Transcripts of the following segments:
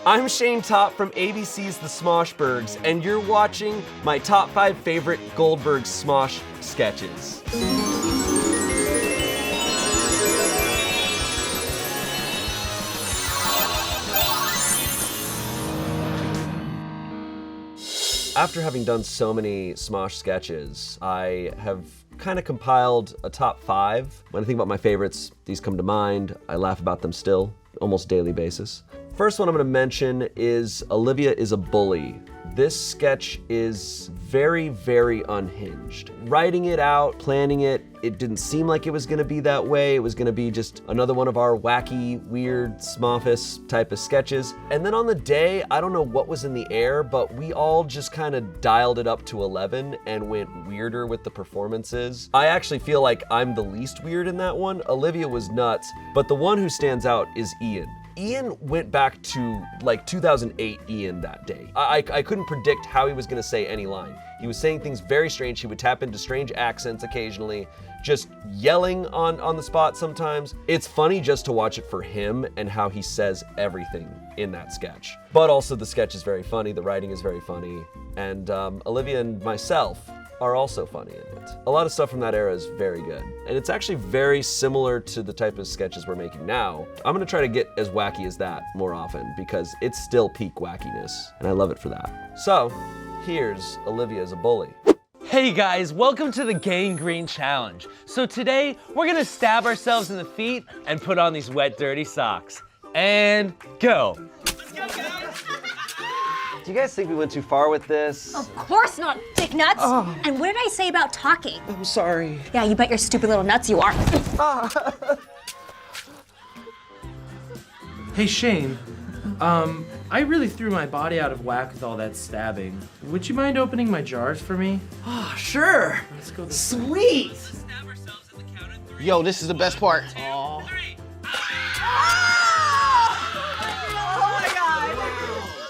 I'm Shayne Topp from ABC's The Smoshbergs, and you're watching my top 5 favorite Goldberg Smosh sketches. After having done so many Smosh sketches, I have kind of compiled a top 5. When I think about my favorites, these come to mind. I laugh about them still, almost daily basis. First one I'm gonna mention is Olivia is a bully. This sketch is very, very unhinged. Writing it out, planning it, it didn't seem like it was gonna be that way. It was gonna be just another one of our wacky, weird, Smoffice type of sketches. And then on the day, I don't know what was in the air, but we all just kind of dialed it up to 11 and went weirder with the performances. I actually feel like I'm the least weird in that one. Olivia was nuts, but the one who stands out is Ian. Ian went back to like 2008 Ian that day. I couldn't predict how he was gonna say any line. He was saying things very strange. He would tap into strange accents occasionally, just yelling on the spot sometimes. It's funny just to watch it for him and how he says everything in that sketch. But also the sketch is very funny, the writing is very funny, and Olivia and myself are also funny in it. A lot of stuff from that era is very good. And it's actually very similar to the type of sketches we're making now. I'm gonna try to get as wacky as that more often because it's still peak wackiness, and I love it for that. So, here's Olivia as a bully. Hey guys, welcome to the Gang Green Challenge. So today, we're gonna stab ourselves in the feet and put on these wet, dirty socks. And go. Let's go, guys! Do you guys think we went too far with this? Of course not, dick nuts. Oh. And what did I say about talking? I'm sorry. Yeah, you bet your stupid little nuts you are. Hey Shayne, I really threw my body out of whack with all that stabbing. Would you mind opening my jars for me? Oh, sure. Let's go this Sweet. Yo, this is the best part. Oh.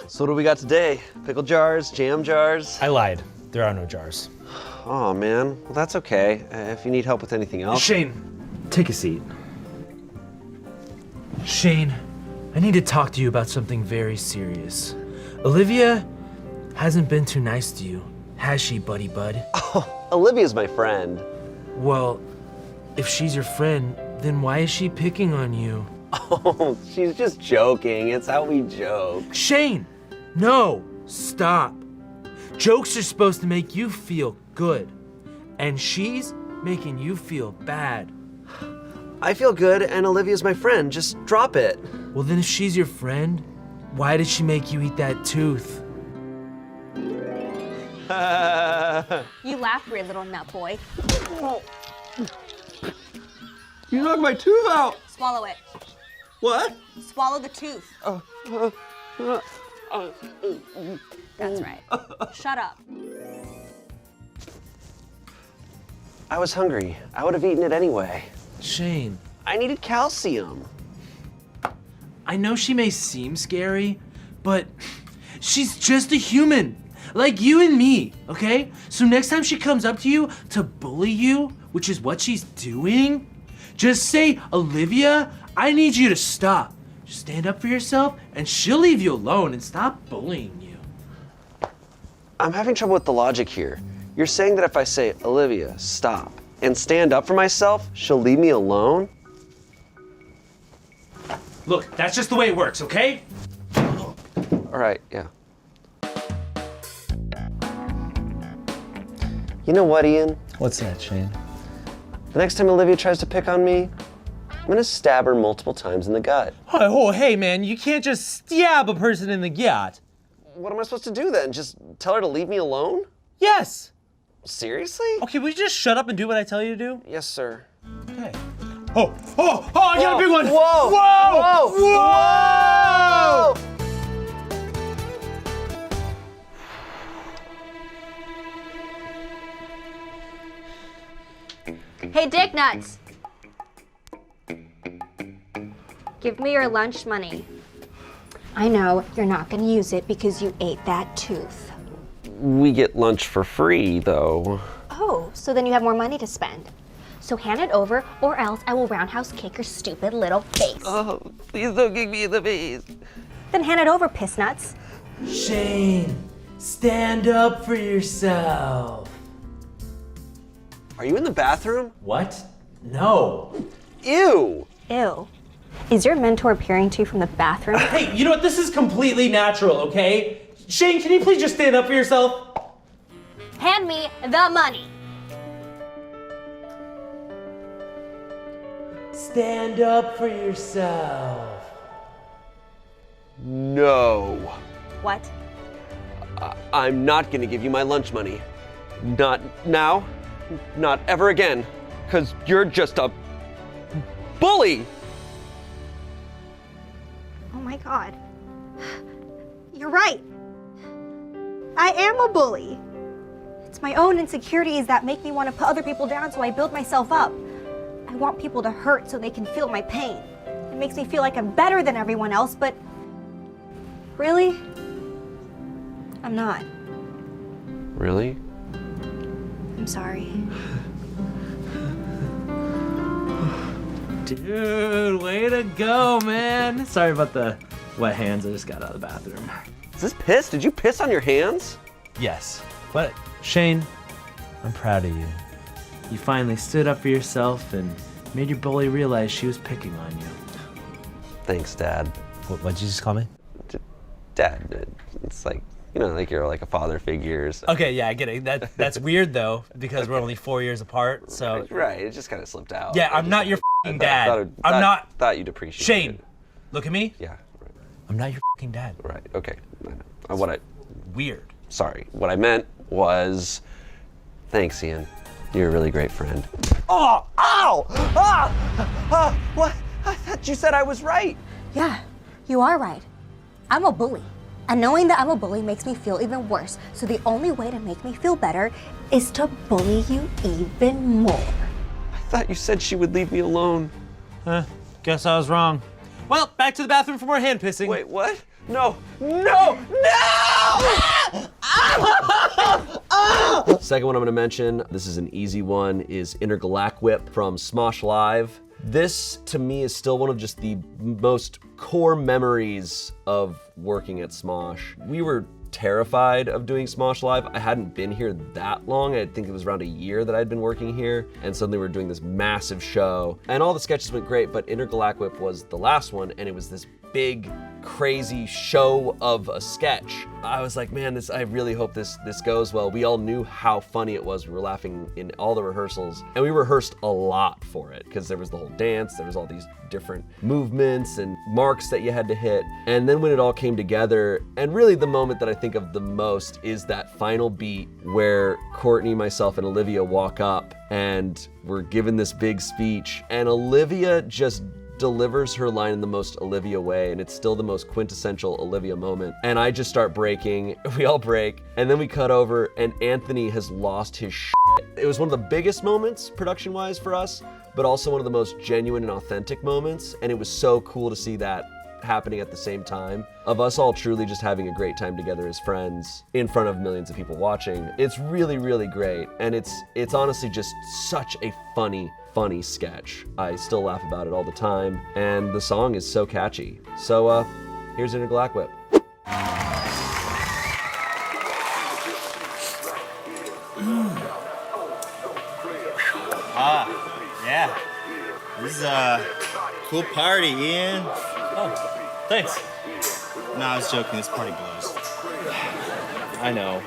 So what do we got today? Pickle jars, jam jars? I lied. There are no jars. Oh man, well that's okay. If you need help with anything else. Shayne, take a seat. Shayne, I need to talk to you about something very serious. Olivia hasn't been too nice to you, has she, buddy bud? Oh, Olivia's my friend. Well, if she's your friend, then why is she picking on you? Oh, she's just joking. It's how we joke. Shayne, no, stop. Jokes are supposed to make you feel good, and she's making you feel bad. I feel good, and Olivia's my friend. Just drop it. Well, then if she's your friend, why did she make you eat that tooth? You laugh, weird little nut boy. You knocked my tooth out. Swallow it. What? Swallow the tooth. That's right. Shut up. I was hungry. I would have eaten it anyway. Shayne, I needed calcium. I know she may seem scary, but she's just a human, like you and me, okay? So next time she comes up to you to bully you, which is what she's doing, just say, Olivia, I need you to stop. Just stand up for yourself and she'll leave you alone and stop bullying you. I'm having trouble with the logic here. You're saying that if I say, Olivia, stop, and stand up for myself, she'll leave me alone? Look, that's just the way it works, okay? All right, yeah. You know what, Ian? What's that, Shayne? The next time Olivia tries to pick on me, I'm gonna stab her multiple times in the gut. Oh, hey man, you can't just stab a person in the gut. What am I supposed to do then? Just tell her to leave me alone? Yes. Seriously? Okay, will you just shut up and do what I tell you to do? Yes, sir. Okay. Oh, I got a big one! Whoa! Whoa! Whoa! Whoa! Hey, dick nuts. Give me your lunch money. I know you're not gonna use it because you ate that tooth. We get lunch for free, though. Oh, so then you have more money to spend. So hand it over, or else I will roundhouse kick your stupid little face. Oh, please don't kick me in the face. Then hand it over, piss nuts. Shayne, stand up for yourself. Are you in the bathroom? What? No. Ew! Ew. Is your mentor peering to you from the bathroom? Hey, you know what? This is completely natural, okay? Shayne, can you please just stand up for yourself? Hand me the money. Stand up for yourself. No. What? I'm not gonna give you my lunch money. Not now, not ever again, because you're just a bully. Oh my God. You're right. I am a bully. It's my own insecurities that make me want to put other people down, so I build myself up. I want people to hurt so they can feel my pain. It makes me feel like I'm better than everyone else, but really, I'm not. Really? I'm sorry. Dude, way to go, man. Sorry about the wet hands. I just got out of the bathroom. Is this piss? Did you piss on your hands? Yes, but Shayne, I'm proud of you. You finally stood up for yourself and made your bully realize she was picking on you. Thanks, Dad. What'd you just call me? Dad, it's like, you know, like you're like a father figure. So. Okay, yeah, I get it. That's weird though, because we're only 4 years apart, so. Right, it just kind of slipped out. Yeah, I'm not your f***ing dad. I'm not. Thought you'd appreciate Shayne, it. look at me. Yeah, right. I'm not your f***ing dad. Right, okay. I know. Weird. Sorry, what I meant was, thanks, Ian. You're a really great friend. Oh, ow! What? I thought you said I was right. Yeah, you are right. I'm a bully. And knowing that I'm a bully makes me feel even worse. So the only way to make me feel better is to bully you even more. I thought you said she would leave me alone. Guess I was wrong. Well, back to the bathroom for more hand pissing. Wait, what? No! No! Second one I'm gonna mention, this is an easy one, is IntergalacWhip from Smosh Live. This, to me, is still one of just the most core memories of working at Smosh. We were terrified of doing Smosh Live. I hadn't been here that long. I think it was around a year that I'd been working here, and suddenly we're doing this massive show. And all the sketches went great, but IntergalacWhip was the last one, and it was this big, crazy show of a sketch. I was like, man, I really hope this goes well. We all knew how funny it was. We were laughing in all the rehearsals, and we rehearsed a lot for it, because there was the whole dance, there was all these different movements and marks that you had to hit. And then when it all came together, and really the moment that I think of the most is that final beat where Courtney, myself, and Olivia walk up, and we're given this big speech, and Olivia just delivers her line in the most Olivia way, and it's still the most quintessential Olivia moment. And I just start breaking, we all break, and then we cut over, and Anthony has lost his shit. It was one of the biggest moments, production-wise, for us, but also one of the most genuine and authentic moments, and it was so cool to see that happening at the same time, of us all truly just having a great time together as friends in front of millions of people watching. It's really, really great, and it's honestly just such a funny sketch. I still laugh about it all the time, and the song is so catchy. So here's IntergalacWhip. Yeah. This is a cool party, Ian. Oh, thanks. No, I was joking. This party blows. I know.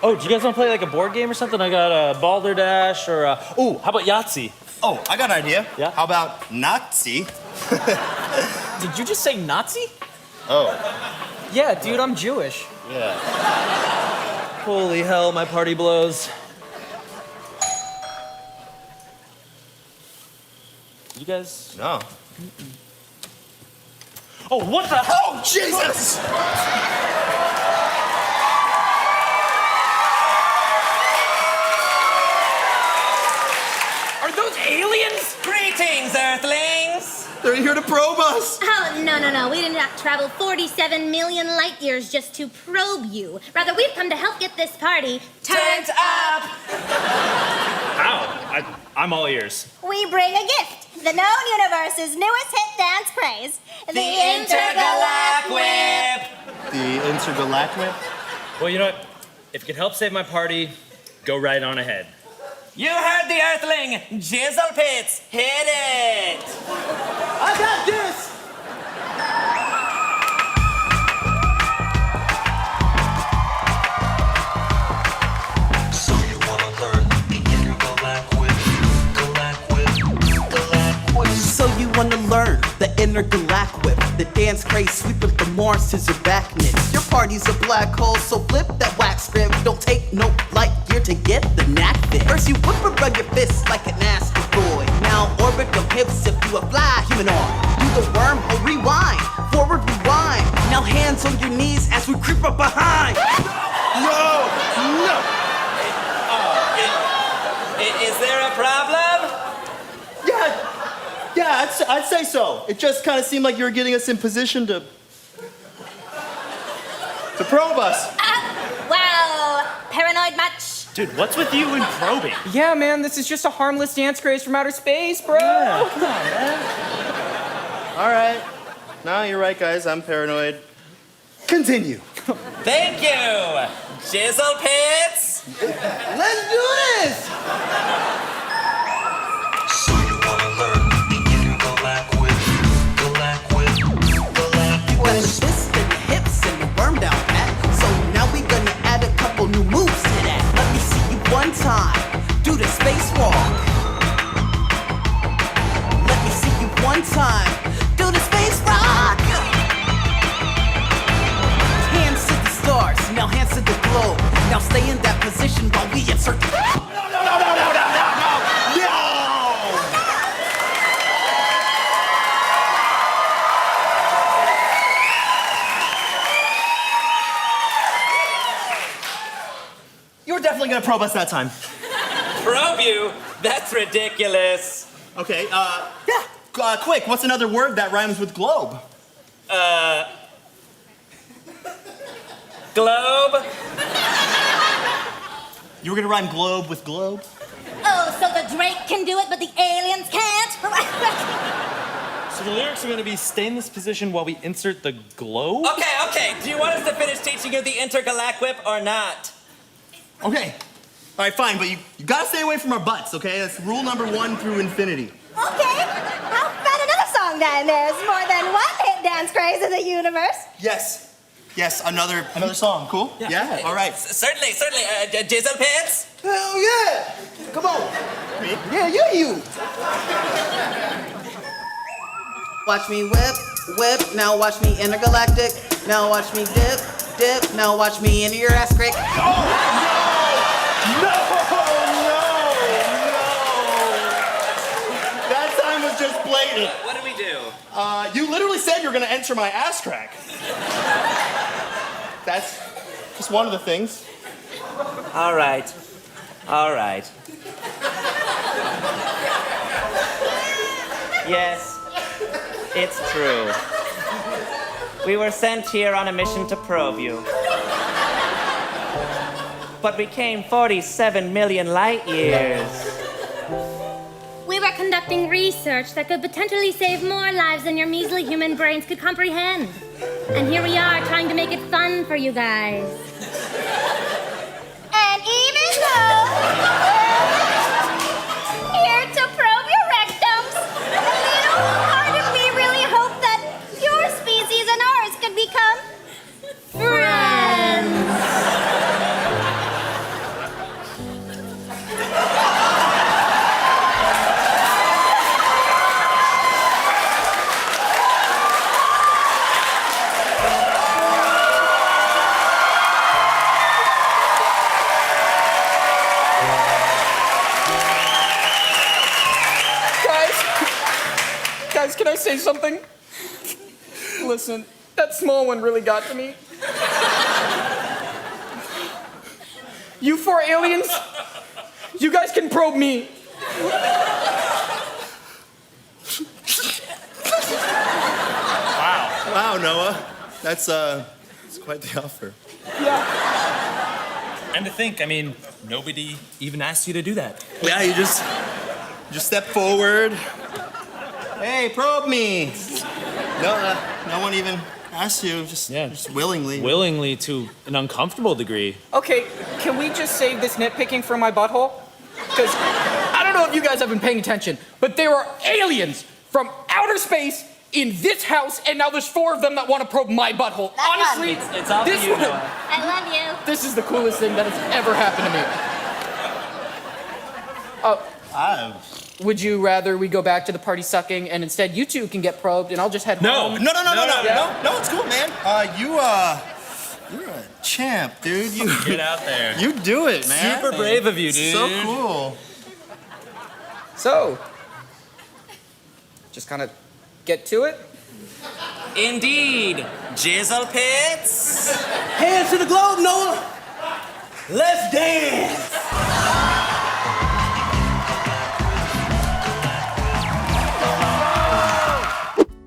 Oh, do you guys want to play like a board game or something? I got a Balderas or oh, how about Yahtzee? Oh, I got an idea. Yeah? How about Nazi? Did you just say Nazi? Oh. Yeah, dude, I'm Jewish. Yeah. Holy hell, my party blows. You guys? No. Oh, what the hell? Oh, Jesus! Are those aliens? Greetings, Earthlings. They're here to probe us. Oh, no. We did not travel 47 million light years just to probe you. Rather, we've come to help get this party Turned up. Ow. I'm all ears. We bring a gift. The known universe's newest hit dance craze. The IntergalacWhip. The IntergalacWhip? Well, you know what? If it can help save my party, go right on ahead. You heard the Earthling. Jizzle Pits, hit it. I got this! So you wanna learn the IntergalacWhip, GalacWhip. So you wanna learn the IntergalacWhip, the dance craze sweep with the more scissor back knits. Your party's a black hole, so flip that wax script. Don't take no light gear to get the knack fit. First you whip around your fists like an asteroid. Now orbit your hips if you a fly humanoid. Do the worm or rewind, forward rewind. Now hands on your knees as we creep up behind. No! Is there a problem? Yeah, I'd say so. It just kind of seemed like you were getting us in position to probe us. Wow, paranoid much? Dude, what's with you and probing? Yeah, man, this is just a harmless dance craze from outer space, bro. Come on, man. All right. No, you're right, guys. I'm paranoid. Continue. Thank you. Jizzle Pits. Let's do this! So you wanna learn the IntergalacWhip, GalacWhip. You got a twist in the hips and the worm down pat. So now we gonna add a couple new moves to that. Let me see you one time. Do the spacewalk. Let me see you one time. Do the space rock. Hands to the stars, now hands to the globe. Now stay in that position while we insert the... No! You were definitely gonna probe us that time. Probe you? That's ridiculous. Okay, quick, what's another word that rhymes with globe? Globe? You were gonna rhyme globe with globe? Oh, so the Drake can do it, but the aliens can't? So the lyrics are gonna be stay in this position while we insert the globe? Okay. Do you want us to finish teaching you the IntergalacWhip or not? Okay. All right, fine, but you gotta stay away from our butts, okay? That's rule number 1 through infinity. Okay, how about another song then? There's more than one hit dance craze in the universe. Yes, another song, cool? Yeah? All right. Certainly. Jizzle Pits? Hell yeah! Come on. Yeah, you. Watch me whip, whip, now watch me intergalactic. Now watch me dip, dip, now watch me into your ass crack. No! That time was just blatant. What did we do? You literally said you were gonna enter my ass crack. That's just one of the things. All right. Yes, it's true. We were sent here on a mission to probe you. But we came 47 million light years. We were conducting research that could potentially save more lives than your measly human brains could comprehend. And here we are trying to make it fun for you guys. And even though here to probe your rectums, a little part of me really hoped that your species and ours could become friends. Guys, can I say something? Listen, that small one really got to me. You 4 aliens, you guys can probe me. Wow, Noah. That's quite the offer. And to think, nobody even asked you to do that. Yeah, you just Just step forward. Hey, probe me. No one even asked you, just willingly. Willingly to an uncomfortable degree. Okay, can we just save this nitpicking for my butthole? Because I don't know if you guys have been paying attention, but there are aliens from outer space in this house, and now there's 4 of them that want to probe my butthole. Honestly, It's up to you, Noah. I love you. this is the coolest thing that has ever happened to me. Would you rather we go back to the party sucking and instead you two can get probed and I'll just head home? No, it's cool, man. You're a champ, dude. You Get out there. You do it, man. Super brave of you, dude. So cool. So, just kind of get to it? Indeed. Jizzle pits. Hands to the globe, Noah. Let's dance.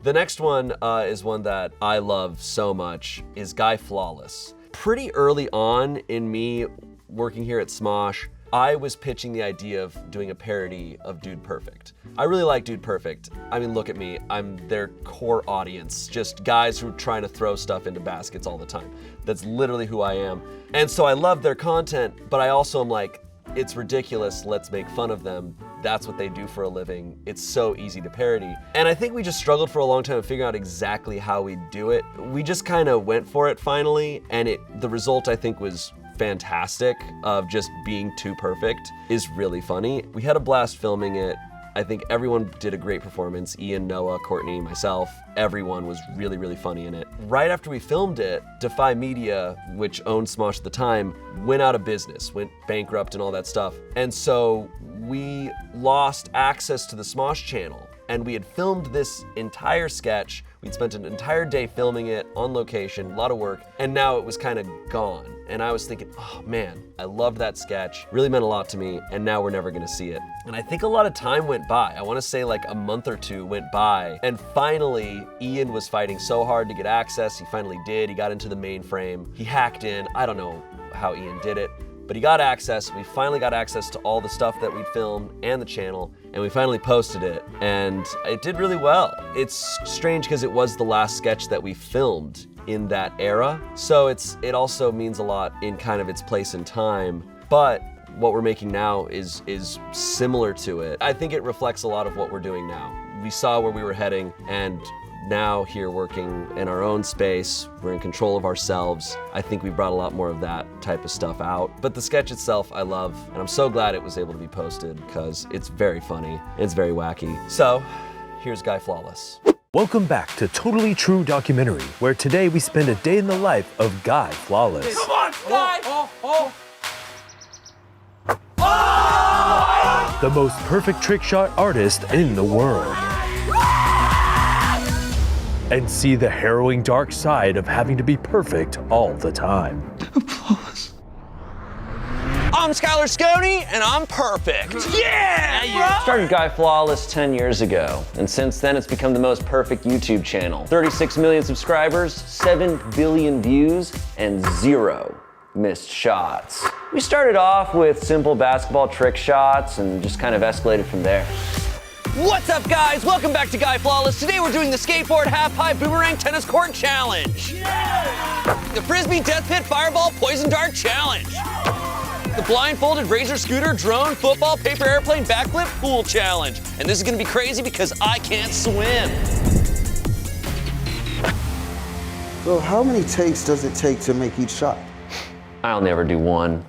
The next one is one that I love so much, is Guy Flawless. Pretty early on in me working here at Smosh, I was pitching the idea of doing a parody of Dude Perfect. I really like Dude Perfect. I mean, look at me, I'm their core audience, just guys who are trying to throw stuff into baskets all the time. That's literally who I am. And so I love their content, but I also am like, it's ridiculous, let's make fun of them. That's what they do for a living. It's so easy to parody. And I think we just struggled for a long time to figure out exactly how we do it. We just kind of went for it finally, and the result I think was fantastic of just being too perfect is really funny. We had a blast filming it. I think everyone did a great performance. Ian, Noah, Courtney, myself, everyone was really, really funny in it. Right after we filmed it, Defy Media, which owned Smosh at the time, went out of business, went bankrupt and all that stuff. And so we lost access to the Smosh channel. And we had filmed this entire sketch. We'd spent an entire day filming it on location, a lot of work, and now it was kind of gone. And I was thinking, oh man, I loved that sketch, really meant a lot to me, and now we're never gonna see it. And I think a lot of time went by. I wanna say like a month or 2 went by, and finally, Ian was fighting so hard to get access. He finally did. He got into the mainframe. He hacked in. I don't know how Ian did it, but he got access. We finally got access to all the stuff that we'd filmed and the channel, and we finally posted it, and it did really well. It's strange because it was the last sketch that we filmed in that era, so it also means a lot in kind of its place in time, but what we're making now is similar to it. I think it reflects a lot of what we're doing now. We saw where we were heading, and now here working in our own space, we're in control of ourselves. I think we brought a lot more of that type of stuff out. But the sketch itself I love, and I'm so glad it was able to be posted because it's very funny, it's very wacky. So, here's Guy Flawless. Welcome back to Totally True Documentary, where today we spend a day in the life of Guy Flawless. Come on, Guy! The most perfect trick shot artist in the world. And see the harrowing dark side of having to be perfect all the time. I'm Skylar Sconey, and I'm perfect. Yeah! Started Guy Flawless 10 years ago, and since then it's become the most perfect YouTube channel. 36 million subscribers, 7 billion views, and 0 missed shots. We started off with simple basketball trick shots and just kind of escalated from there. What's up, guys? Welcome back to Guy Flawless. Today we're doing the skateboard half-pipe boomerang tennis court challenge. Yeah! The frisbee death pit fireball poison dart challenge. The blindfolded razor scooter drone football paper airplane backflip pool challenge. And this is gonna be crazy because I can't swim. So how many takes does it take to make each shot? I'll never do one.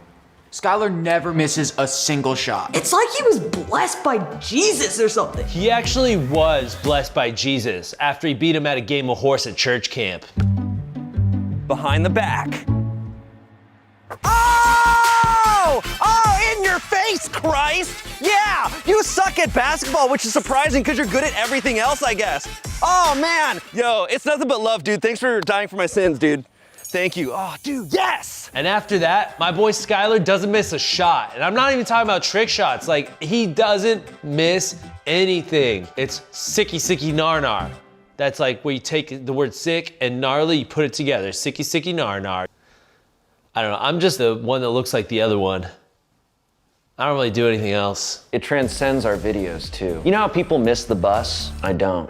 Skylar never misses a single shot. It's like he was blessed by Jesus or something. He actually was blessed by Jesus after he beat him at a game of horse at church camp. Behind the back. Oh, in your face, Christ! Yeah, you suck at basketball, which is surprising because you're good at everything else, I guess. Oh, man. Yo, it's nothing but love, dude. Thanks for dying for my sins, dude. Thank you. Oh, dude, yes! And after that, my boy Skylar doesn't miss a shot. And I'm not even talking about trick shots. Like, he doesn't miss anything. It's sicky, sicky, nar, nar. That's like where you take the word sick and gnarly, you put it together. Sicky, sicky, nar, nar. I don't know, I'm just the one that looks like the other one. I don't really do anything else. It transcends our videos too. You know how people miss the bus? I don't.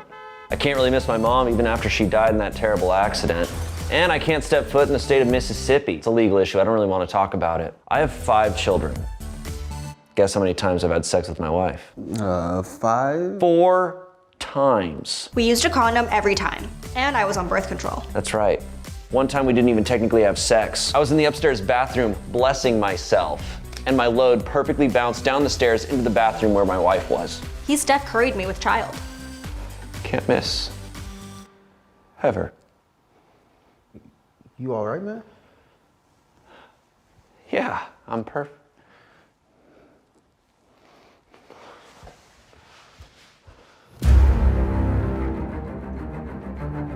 I can't really miss my mom even after she died in that terrible accident. And I can't step foot in the state of Mississippi. It's a legal issue, I don't really want to talk about it. I have 5 children. Guess how many times I've had sex with my wife? 5? 4 times. We used a condom every time, and I was on birth control. That's right. One time we didn't even technically have sex. I was in the upstairs bathroom blessing myself, and my load perfectly bounced down the stairs into the bathroom where my wife was. He Steph Curry'd me with child. Can't miss. Ever. You all right, man? Yeah, I'm perfect.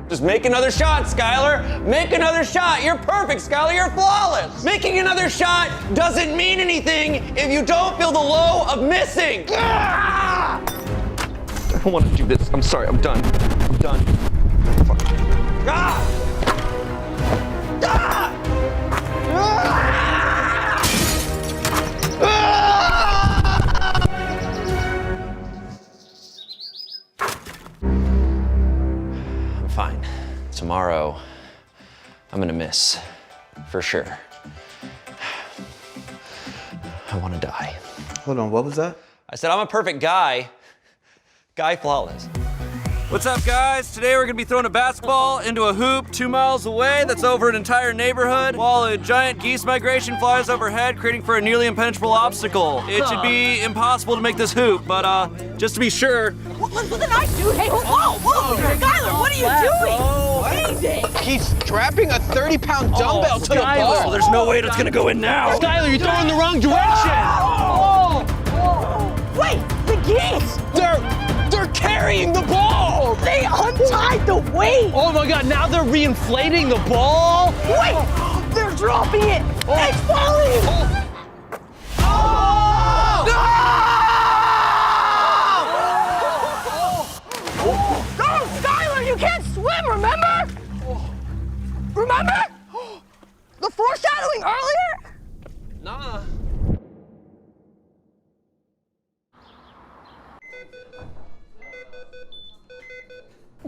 Just make another shot, Skylar. Make another shot. You're perfect, Skylar. You're flawless. Making another shot doesn't mean anything if you don't feel the low of missing. Ah! I don't want to do this. I'm sorry. I'm done. I'm done. Fuck. Ah! Ah! I'm fine. Tomorrow, I'm gonna miss, for sure. I want to die. Hold on, what was that? I said I'm a perfect guy. Guy flawless. What's up, guys? Today we're gonna be throwing a basketball into a hoop 2 miles away that's over an entire neighborhood while a giant geese migration flies overhead, creating for a nearly impenetrable obstacle. It should be impossible to make this hoop, but just to be sure. Look at the knife, dude! Hey, whoa! Skylar, what are you doing? Easy! He's strapping a 30-pound dumbbell to the ball. Oh, there's no way that's gonna go in now. Skylar, you're throwing the wrong direction! Wait, the geese! They're carrying the ball! They untied the weight! Oh my god, now they're reinflating the ball? Wait! They're dropping it! It's falling! No, Skylar, you can't swim, remember? Remember? The foreshadowing earlier? Nah.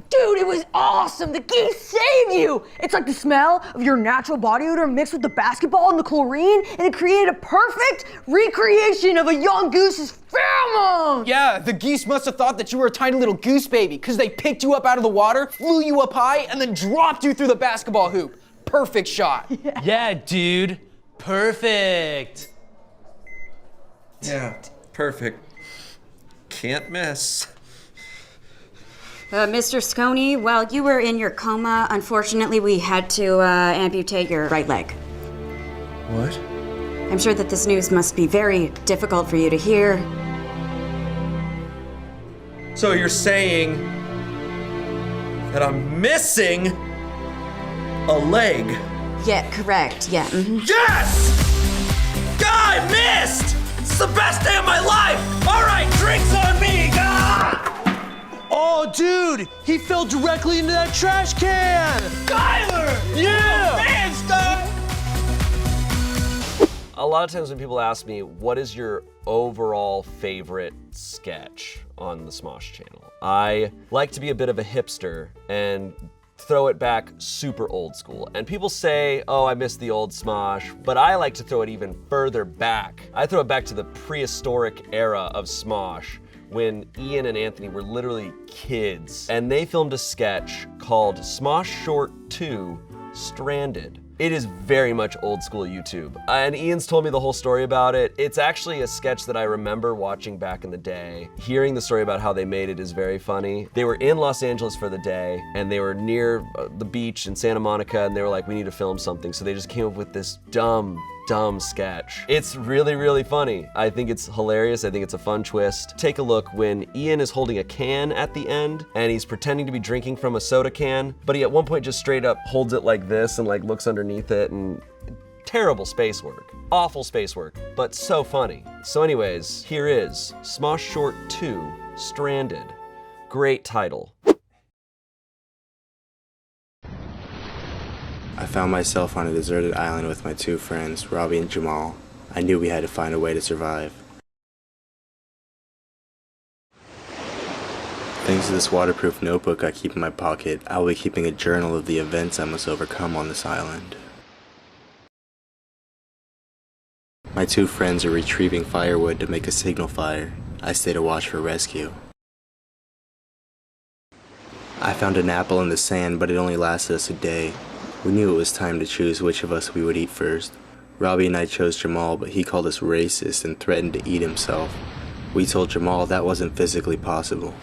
Dude, it was awesome! The geese saved you! It's like the smell of your natural body odor mixed with the basketball and the chlorine, and it created a perfect recreation of a young goose's pheromone! Yeah, the geese must have thought that you were a tiny little goose baby, because they picked you up out of the water, flew you up high, and then dropped you through the basketball hoop. Perfect shot. Yeah, dude. Perfect. Yeah, perfect. Can't miss. Mr. Sconey, while you were in your coma, unfortunately we had to amputate your right leg. What? I'm sure that this news must be very difficult for you to hear. So you're saying that I'm missing a leg? Yeah, correct, yeah. Yes! God, I missed! It's the best day of my life! All right, drinks on me! Ah! Oh, dude, he fell directly into that trash can! Skylar! Yeah! Man, A lot of times when people ask me, what is your overall favorite sketch on the Smosh channel? I like to be a bit of a hipster and throw it back super old school. And people say, oh, I miss the old Smosh, but I like to throw it even further back. I throw it back to the prehistoric era of Smosh, when Ian and Anthony were literally kids, and they filmed a sketch called Smosh Short 2 Stranded. It is very much old school YouTube. And Ian's told me the whole story about it. It's actually a sketch that I remember watching back in the day. Hearing the story about how they made it is very funny. They were in Los Angeles for the day, and they were near the beach in Santa Monica, and they were like, we need to film something. So they just came up with this dumb sketch. It's really, really funny. I think it's hilarious. I think it's a fun twist. Take a look when Ian is holding a can at the end and he's pretending to be drinking from a soda can, but he at one point just straight up holds it like this and like looks underneath it, and terrible space work. Awful space work, but so funny. So anyways, here is Smosh Short 2 Stranded. Great title. I found myself on a deserted island with my 2 friends, Robbie and Jamal. I knew we had to find a way to survive. Thanks to this waterproof notebook I keep in my pocket, I will be keeping a journal of the events I must overcome on this island. My two friends are retrieving firewood to make a signal fire. I stay to watch for rescue. I found an apple in the sand, but it only lasted us a day. We knew it was time to choose which of us we would eat first. Robbie and I chose Jamal, but he called us racist and threatened to eat himself. We told Jamal that wasn't physically possible.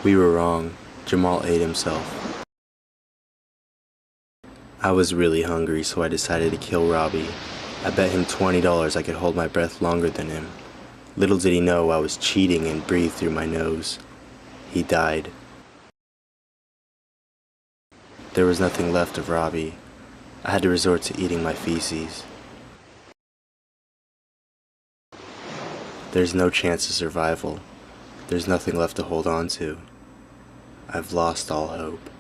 We were wrong. Jamal ate himself. I was really hungry, so I decided to kill Robbie. I bet him $20 I could hold my breath longer than him. Little did he know I was cheating and breathed through my nose. He died. There was nothing left of Robbie. I had to resort to eating my feces. There's no chance of survival. There's nothing left to hold on to. I've lost all hope.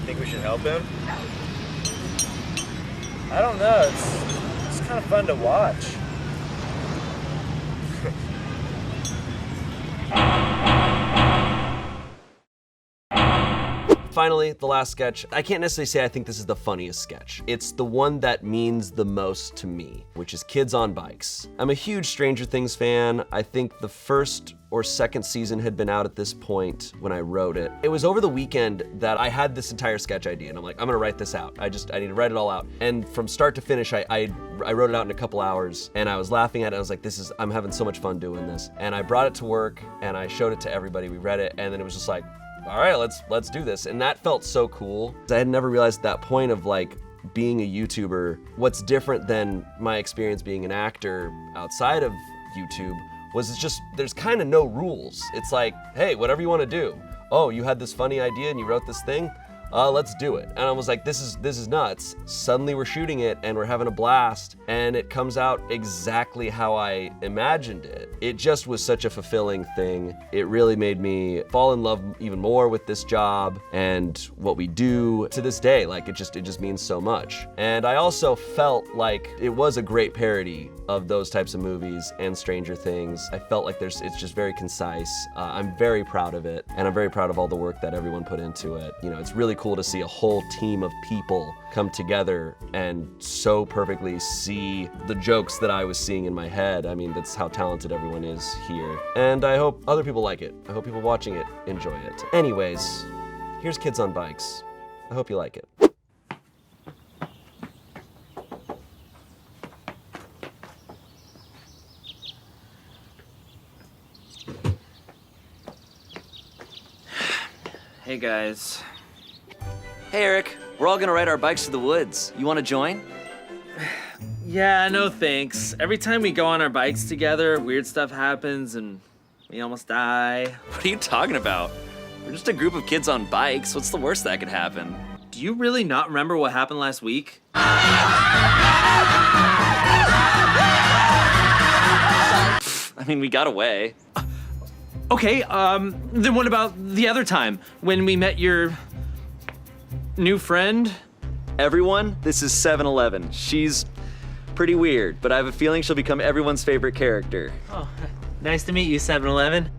Think we should help him? I don't know, it's kind of fun to watch. Finally, the last sketch. I can't necessarily say I think this is the funniest sketch. It's the one that means the most to me, which is Kids on Bikes. I'm a huge Stranger Things fan. I think the first or second season had been out at this point when I wrote it. It was over the weekend that I had this entire sketch idea, and I'm like, I'm gonna write this out. I need to write it all out. And from start to finish, I wrote it out in a couple hours, and I was laughing at it. I was like, I'm having so much fun doing this. And I brought it to work, and I showed it to everybody. We read it, and then it was just like, all right, let's do this. And that felt so cool. I had never realized at that point of like being a YouTuber, what's different than my experience being an actor outside of YouTube was it's just, there's kind of no rules. It's like, hey, whatever you want to do. Oh, you had this funny idea and you wrote this thing? Let's do it. And I was like, this is nuts. Suddenly we're shooting it and we're having a blast and it comes out exactly how I imagined it. It just was such a fulfilling thing. It really made me fall in love even more with this job and what we do to this day. Like it just means so much. And I also felt like it was a great parody of those types of movies and Stranger Things. I felt like it's just very concise. I'm very proud of it, and I'm very proud of all the work that everyone put into it. You know, it's really cool to see a whole team of people come together and so perfectly see the jokes that I was seeing in my head. I mean, that's how talented everyone is here. And I hope other people like it. I hope people watching it enjoy it. Anyways, here's Kids on Bikes. I hope you like it. Hey guys. Hey Eric, we're all gonna ride our bikes to the woods. You wanna join? Yeah, no thanks. Every time we go on our bikes together, weird stuff happens and we almost die. What are you talking about? We're just a group of kids on bikes. What's the worst that could happen? Do you really not remember what happened last week? I mean, we got away. Okay, then what about the other time when we met your new friend? Everyone, this is 7-Eleven. She's pretty weird, but I have a feeling she'll become everyone's favorite character. Oh, nice to meet you, 7-Eleven.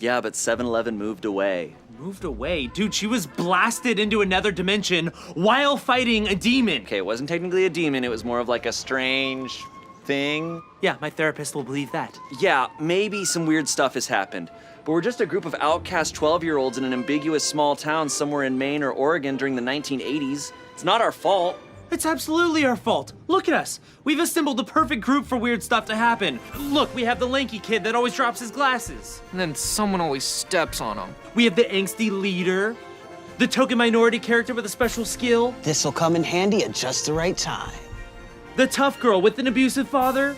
Yeah, but 7-Eleven moved away. Moved away? Dude, she was blasted into another dimension while fighting a demon. Okay, it wasn't technically a demon, it was more of like a strange thing. Yeah, my therapist will believe that. Yeah, maybe some weird stuff has happened, but we're just a group of outcast 12-year-olds in an ambiguous small town somewhere in Maine or Oregon during the 1980s. It's not our fault. It's absolutely our fault. Look at us. We've assembled the perfect group for weird stuff to happen. Look, we have the lanky kid that always drops his glasses. And then someone always steps on him. We have the angsty leader, the token minority character with a special skill. This'll come in handy at just the right time. The tough girl with an abusive father.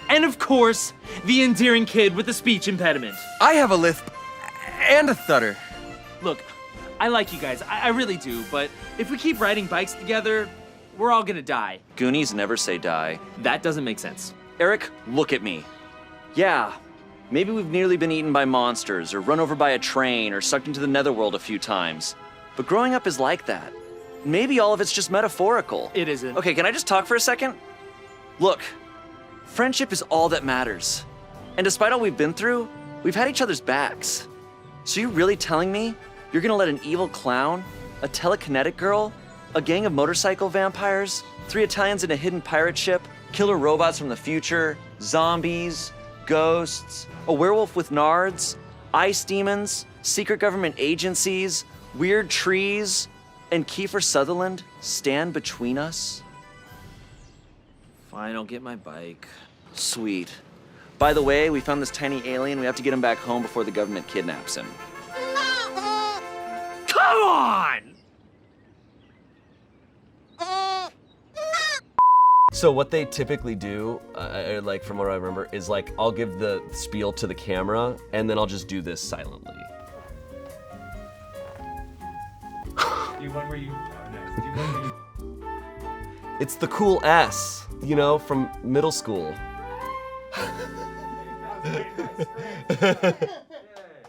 And of course, the endearing kid with a speech impediment. I have a lisp and a stutter. Look, I like you guys, I really do, but if we keep riding bikes together, we're all gonna die. Goonies never say die. That doesn't make sense. Eric, look at me. Yeah, maybe we've nearly been eaten by monsters, or run over by a train, or sucked into the netherworld a few times. But growing up is like that. Maybe all of it's just metaphorical. It isn't. Okay, can I just talk for a second? Look, friendship is all that matters. And despite all we've been through, we've had each other's backs. So you're really telling me you're gonna let an evil clown, a telekinetic girl, a gang of motorcycle vampires, 3 Italians in a hidden pirate ship, killer robots from the future, zombies, ghosts, a werewolf with nards, ice demons, secret government agencies, weird trees, and Kiefer Sutherland stand between us? Fine, I'll get my bike. Sweet. By the way, we found this tiny alien. We have to get him back home before the government kidnaps him. Come on! So what they typically do, like from what I remember, is like I'll give the spiel to the camera and then I'll just do this silently. It's the cool S, you know, from middle school.